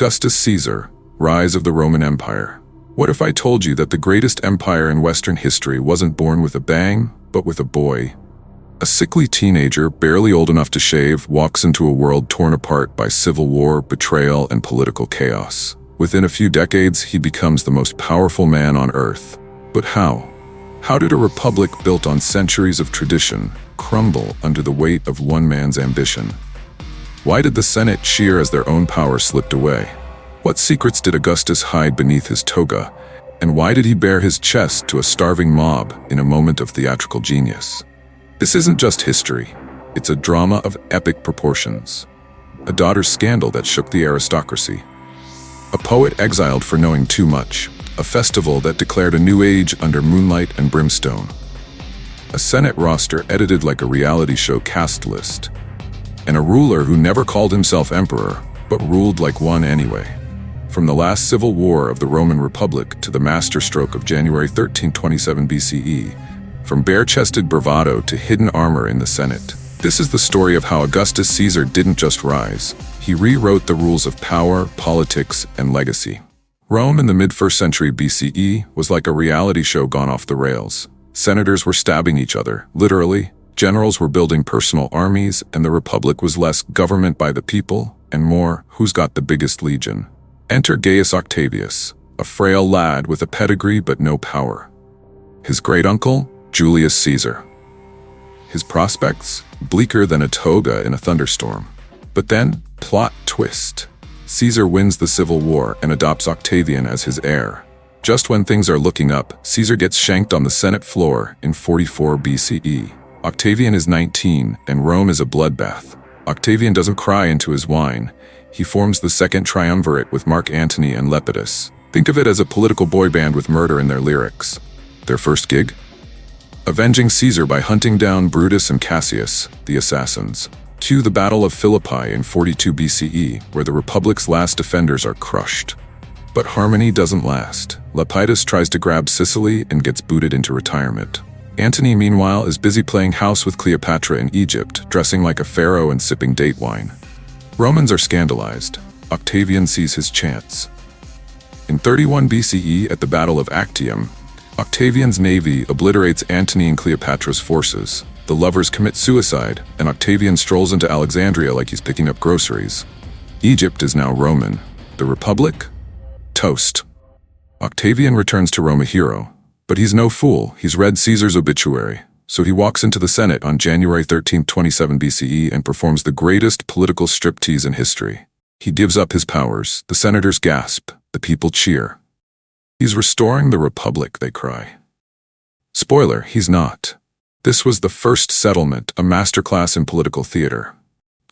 Augustus Caesar, rise of the Roman Empire. What if I told you that the greatest empire in Western history wasn't born with a bang, but with a boy? A sickly teenager, barely old enough to shave, walks into a world torn apart by civil war, betrayal, and political chaos. Within a few decades, he becomes the most powerful man on earth. But how? How did a republic built on centuries of tradition crumble under the weight of one man's ambition? Why did the Senate cheer as their own power slipped away? What secrets did Augustus hide beneath his toga? And why did he bare his chest to a starving mob in a moment of theatrical genius? This isn't just history. It's a drama of epic proportions. A daughter's scandal that shook the aristocracy. A poet exiled for knowing too much. A festival that declared a new age under moonlight and brimstone. A Senate roster edited like a reality show cast list. And a ruler who never called himself emperor, but ruled like one anyway. From the last civil war of the Roman Republic to the masterstroke of January 1327 BCE, from bare-chested bravado to hidden armor in the Senate, this is the story of how Augustus Caesar didn't just rise. He rewrote the rules of power, politics, and legacy. Rome in the mid-1st century BCE was like a reality show gone off the rails. Senators were stabbing each other, literally. Generals were building personal armies, and the Republic was less government by the people, and more, who's got the biggest legion. Enter Gaius Octavius, a frail lad with a pedigree but no power. His great-uncle, Julius Caesar. His prospects, bleaker than a toga in a thunderstorm. But then, plot twist. Caesar wins the civil war and adopts Octavian as his heir. Just when things are looking up, Caesar gets shanked on the Senate floor in 44 BCE. Octavian is 19, and Rome is a bloodbath. Octavian doesn't cry into his wine. He forms the Second Triumvirate with Mark Antony and Lepidus. Think of it as a political boy band with murder in their lyrics. Their first gig? Avenging Caesar by hunting down Brutus and Cassius, the assassins. Cue the Battle of Philippi in 42 BCE, where the Republic's last defenders are crushed. But harmony doesn't last. Lepidus tries to grab Sicily and gets booted into retirement. Antony, meanwhile, is busy playing house with Cleopatra in Egypt, dressing like a pharaoh and sipping date wine. Romans are scandalized. Octavian sees his chance. In 31 BCE, at the Battle of Actium, Octavian's navy obliterates Antony and Cleopatra's forces. The lovers commit suicide, and Octavian strolls into Alexandria like he's picking up groceries. Egypt is now Roman. The Republic? Toast. Octavian returns to Rome a hero. But he's no fool. He's read Caesar's obituary. So he walks into the Senate on January 13, 27 BCE and performs the greatest political striptease in history. He gives up his powers. The senators gasp. The people cheer. He's restoring the Republic, they cry. Spoiler, he's not. This was the first settlement, a masterclass in political theater.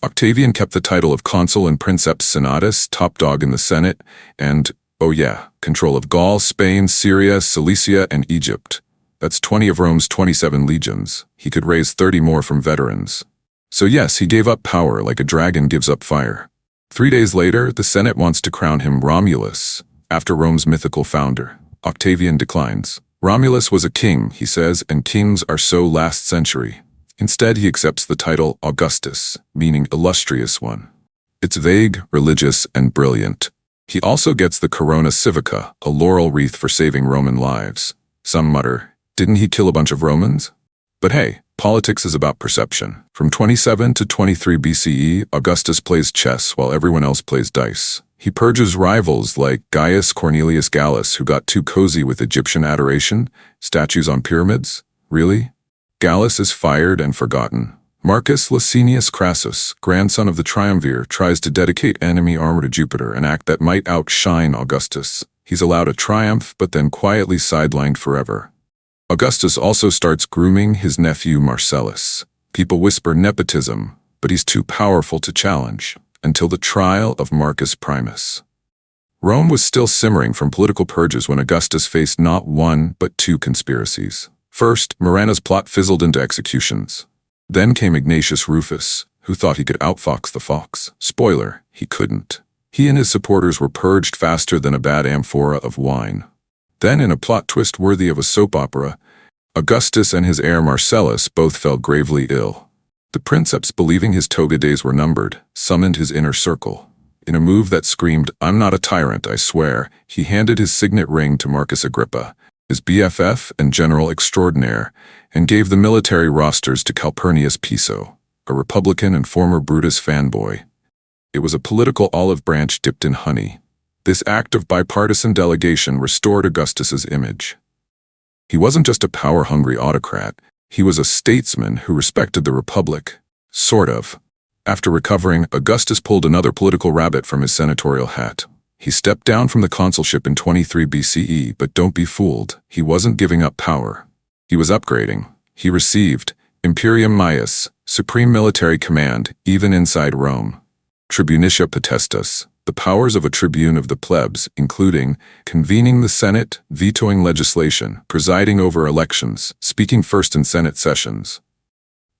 Octavian kept the title of consul and princeps senatus, top dog in the Senate, and, oh yeah, control of Gaul, Spain, Syria, Cilicia, and Egypt. That's 20 of Rome's 27 legions. He could raise 30 more from veterans. So yes, he gave up power like a dragon gives up fire. 3 days later, the Senate wants to crown him Romulus, after Rome's mythical founder. Octavian declines. Romulus was a king, he says, and kings are so last century. Instead, he accepts the title Augustus, meaning illustrious one. It's vague, religious, and brilliant. He also gets the corona civica, a laurel wreath for saving Roman lives. Some mutter, didn't he kill a bunch of Romans? But hey, politics is about perception. From 27 to 23 BCE, Augustus plays chess while everyone else plays dice. He purges rivals like Gaius Cornelius Gallus, who got too cozy with Egyptian adoration, statues on pyramids. Really? Gallus is fired and forgotten. Marcus Licinius Crassus, grandson of the triumvir, tries to dedicate enemy armor to Jupiter, an act that might outshine Augustus. He's allowed a triumph, but then quietly sidelined forever. Augustus also starts grooming his nephew Marcellus. People whisper nepotism, but he's too powerful to challenge, until the trial of Marcus Primus. Rome was still simmering from political purges when Augustus faced not one, but two conspiracies. First, Murana's plot fizzled into executions. Then came Ignatius Rufus, who thought he could outfox the fox. Spoiler, he couldn't. He and his supporters were purged faster than a bad amphora of wine. Then, in a plot twist worthy of a soap opera, Augustus and his heir Marcellus both fell gravely ill. The princeps, believing his toga days were numbered, summoned his inner circle. In a move that screamed, "I'm not a tyrant, I swear," he handed his signet ring to Marcus Agrippa, his BFF and general extraordinaire, and gave the military rosters to Calpurnius Piso, a Republican and former Brutus fanboy. It was a political olive branch dipped in honey. This act of bipartisan delegation restored Augustus's image. He wasn't just a power-hungry autocrat, he was a statesman who respected the Republic. Sort of. After recovering, Augustus pulled another political rabbit from his senatorial hat. He stepped down from the consulship in 23 BCE, but don't be fooled, he wasn't giving up power. He was upgrading. He received Imperium Maius, supreme military command, even inside Rome. Tribunicia potestas, the powers of a tribune of the plebs, including convening the Senate, vetoing legislation, presiding over elections, speaking first in Senate sessions.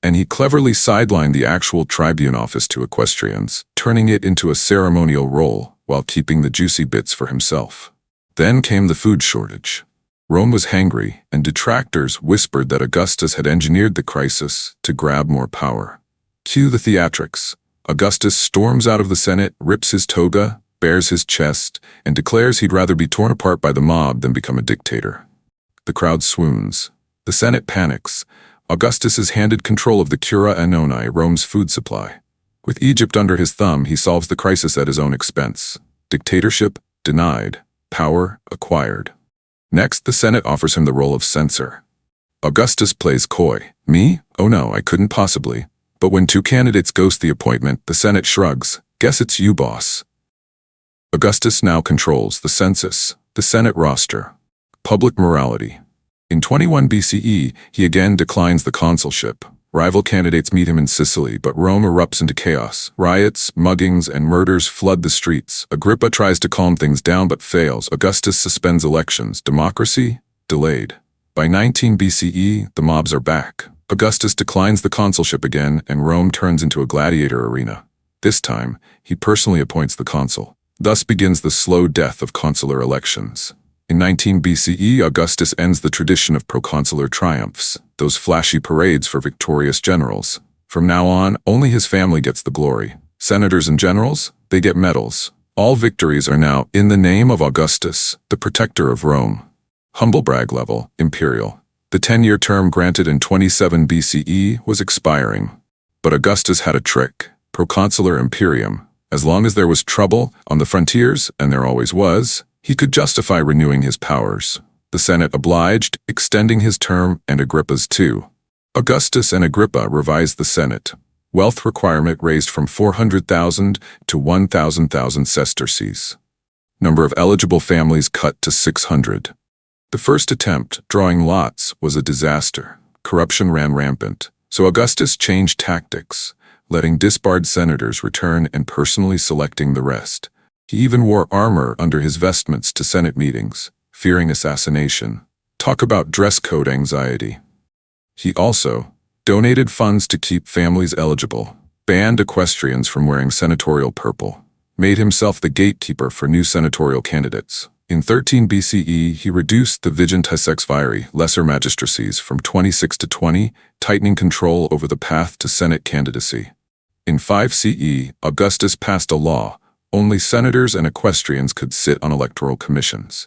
And he cleverly sidelined the actual tribune office to equestrians, turning it into a ceremonial role while keeping the juicy bits for himself. Then came the food shortage. Rome was hangry, and detractors whispered that Augustus had engineered the crisis to grab more power. Cue the theatrics. Augustus storms out of the Senate, rips his toga, bares his chest, and declares he'd rather be torn apart by the mob than become a dictator. The crowd swoons. The Senate panics. Augustus is handed control of the Cura Annoni, Rome's food supply. With Egypt under his thumb, he solves the crisis at his own expense. Dictatorship denied, power acquired. Next, the Senate offers him the role of censor. Augustus plays coy. Me? Oh no, I couldn't possibly. But when two candidates ghost the appointment, the Senate shrugs. Guess it's you, boss. Augustus now controls the census, the Senate roster, public morality. In 21 BCE, he again declines the consulship. Rival candidates meet him in Sicily, but Rome erupts into chaos. Riots, muggings, and murders flood the streets. Agrippa tries to calm things down but fails. Augustus suspends elections. Democracy? Delayed. By 19 BCE, the mobs are back. Augustus declines the consulship again, and Rome turns into a gladiator arena. This time, he personally appoints the consul. Thus begins the slow death of consular elections. In 19 BCE, Augustus ends the tradition of proconsular triumphs, those flashy parades for victorious generals. From now on, only his family gets the glory. Senators and generals, they get medals. All victories are now in the name of Augustus, the protector of Rome. Humble brag level, imperial. The 10-year term granted in 27 BCE was expiring. But Augustus had a trick, proconsular imperium. As long as there was trouble on the frontiers, and there always was, he could justify renewing his powers. The Senate obliged, extending his term and Agrippa's too. Augustus and Agrippa revised the Senate. Wealth requirement raised from 400,000 to 1,000 sesterces. Number of eligible families cut to 600. The first attempt, drawing lots, was a disaster. Corruption ran rampant, so Augustus changed tactics, letting disbarred senators return and personally selecting the rest. He even wore armor under his vestments to Senate meetings, fearing assassination. Talk about dress code anxiety. He also donated funds to keep families eligible, banned equestrians from wearing senatorial purple, made himself the gatekeeper for new senatorial candidates. In 13 BCE, he reduced the vigintis ex viri, lesser magistracies, from 26 to 20, tightening control over the path to Senate candidacy. In 5 CE, Augustus passed a law. Only senators and equestrians could sit on electoral commissions.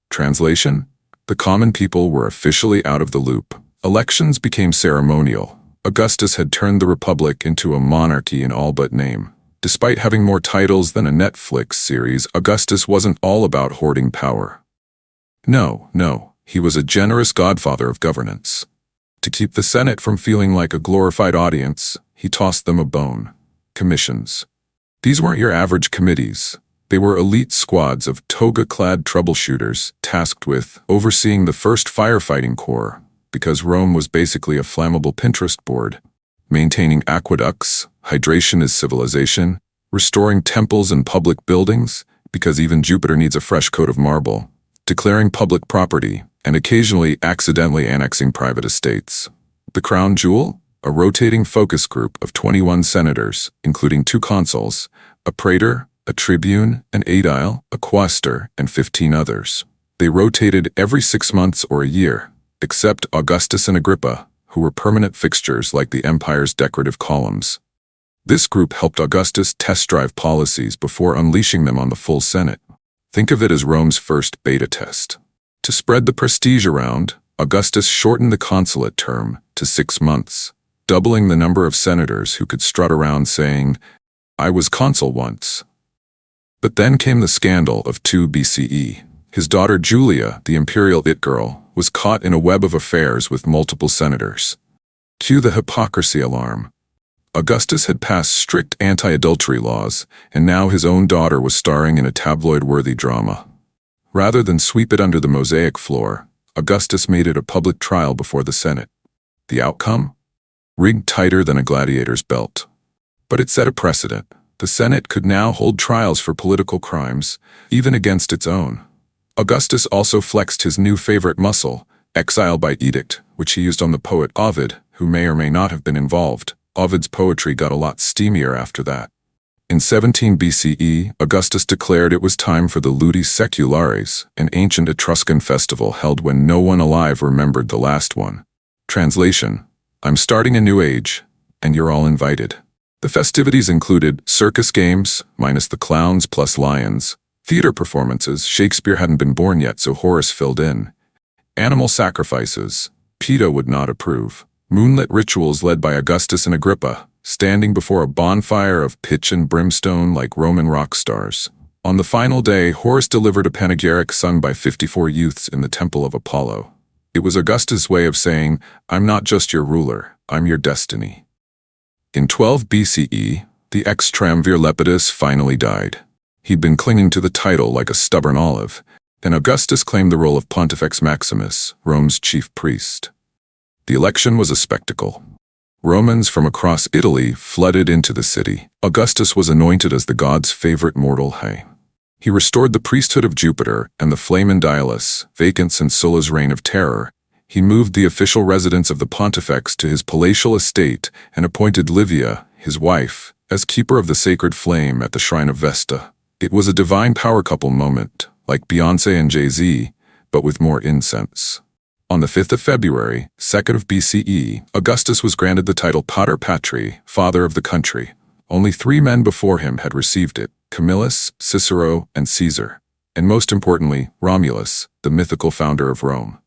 Translation? The common people were officially out of the loop. Elections became ceremonial. Augustus had turned the Republic into a monarchy in all but name. Despite having more titles than a Netflix series, Augustus wasn't all about hoarding power. No, he was a generous godfather of governance. To keep the Senate from feeling like a glorified audience, he tossed them a bone. Commissions. These weren't your average committees. They were elite squads of toga-clad troubleshooters tasked with overseeing the first firefighting corps, because Rome was basically a flammable Pinterest board, maintaining aqueducts, hydration is civilization, restoring temples and public buildings, because even Jupiter needs a fresh coat of marble, declaring public property, and occasionally accidentally annexing private estates. The crown jewel? A rotating focus group of 21 senators, including 2 consuls, a praetor, a tribune, an aedile, a quaestor, and 15 others. They rotated every 6 months or a year, except Augustus and Agrippa, who were permanent fixtures like the empire's decorative columns. This group helped Augustus test drive policies before unleashing them on the full Senate. Think of it as Rome's first beta test. To spread the prestige around, Augustus shortened the consulate term to 6 months, doubling the number of senators who could strut around saying, "I was consul once." But then came the scandal of 2 BCE. His daughter Julia, the imperial it girl, was caught in a web of affairs with multiple senators. Cue the hypocrisy alarm. Augustus had passed strict anti-adultery laws, and now his own daughter was starring in a tabloid-worthy drama. Rather than sweep it under the mosaic floor, Augustus made it a public trial before the Senate. The outcome? Rigged tighter than a gladiator's belt. But it set a precedent. The Senate could now hold trials for political crimes, even against its own. Augustus also flexed his new favorite muscle, exile by edict, which he used on the poet Ovid, who may or may not have been involved. Ovid's poetry got a lot steamier after that. In 17 BCE, Augustus declared it was time for the Ludus Seculares, an ancient Etruscan festival held when no one alive remembered the last one. Translation: I'm starting a new age, and you're all invited. The festivities included circus games, minus the clowns plus lions, theater performances, Shakespeare hadn't been born yet so Horace filled in, animal sacrifices, PETA would not approve, moonlit rituals led by Augustus and Agrippa, standing before a bonfire of pitch and brimstone like Roman rock stars. On the final day, Horace delivered a panegyric sung by 54 youths in the Temple of Apollo. It was Augustus' way of saying, I'm not just your ruler, I'm your destiny. In 12 BCE, the ex-triumvir Lepidus finally died. He'd been clinging to the title like a stubborn olive, and Augustus claimed the role of Pontifex Maximus, Rome's chief priest. The election was a spectacle. Romans from across Italy flooded into the city. Augustus was anointed as the god's favorite mortal. He restored the priesthood of Jupiter and the Flamen Dialis, vacant since Sulla's reign of terror. He moved the official residence of the pontifex to his palatial estate and appointed Livia, his wife, as keeper of the sacred flame at the shrine of Vesta. It was a divine power couple moment, like Beyoncé and Jay-Z, but with more incense. On the 5th of February, 2nd of BCE, Augustus was granted the title Pater Patri, Father of the Country. Only 3 men before him had received it, Camillus, Cicero, and Caesar. And most importantly, Romulus, the mythical founder of Rome.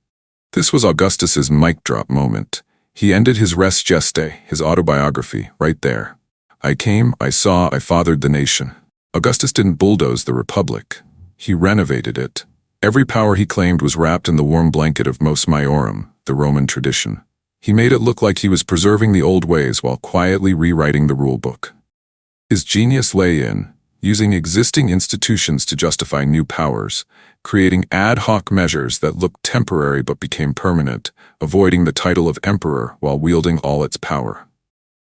This was Augustus's mic drop moment. He ended his Res Gestae, his autobiography, right there. I came, I saw, I fathered the nation. Augustus didn't bulldoze the republic. He renovated it. Every power he claimed was wrapped in the warm blanket of mos maiorum, the Roman tradition. He made it look like he was preserving the old ways while quietly rewriting the rulebook. His genius lay in using existing institutions to justify new powers, creating ad hoc measures that looked temporary but became permanent, avoiding the title of emperor while wielding all its power.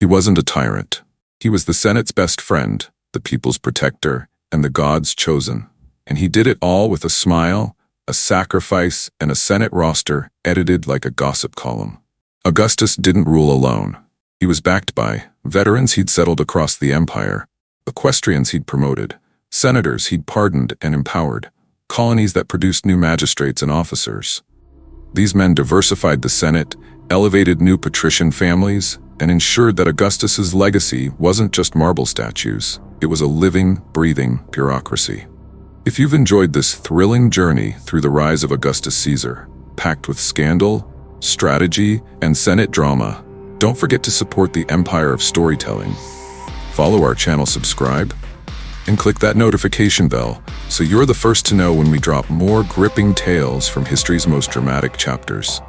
He wasn't a tyrant. He was the Senate's best friend, the people's protector, and the God's chosen. And he did it all with a smile, a sacrifice, and a Senate roster edited like a gossip column. Augustus didn't rule alone. He was backed by veterans he'd settled across the empire, equestrians he'd promoted, senators he'd pardoned and empowered, colonies that produced new magistrates and officers. These men diversified the Senate, elevated new patrician families, and ensured that Augustus's legacy wasn't just marble statues. It was a living, breathing bureaucracy. If you've enjoyed this thrilling journey through the rise of Augustus Caesar, packed with scandal, strategy, and Senate drama, don't forget to support the empire of storytelling. Follow our channel, subscribe, and click that notification bell so you're the first to know when we drop more gripping tales from history's most dramatic chapters.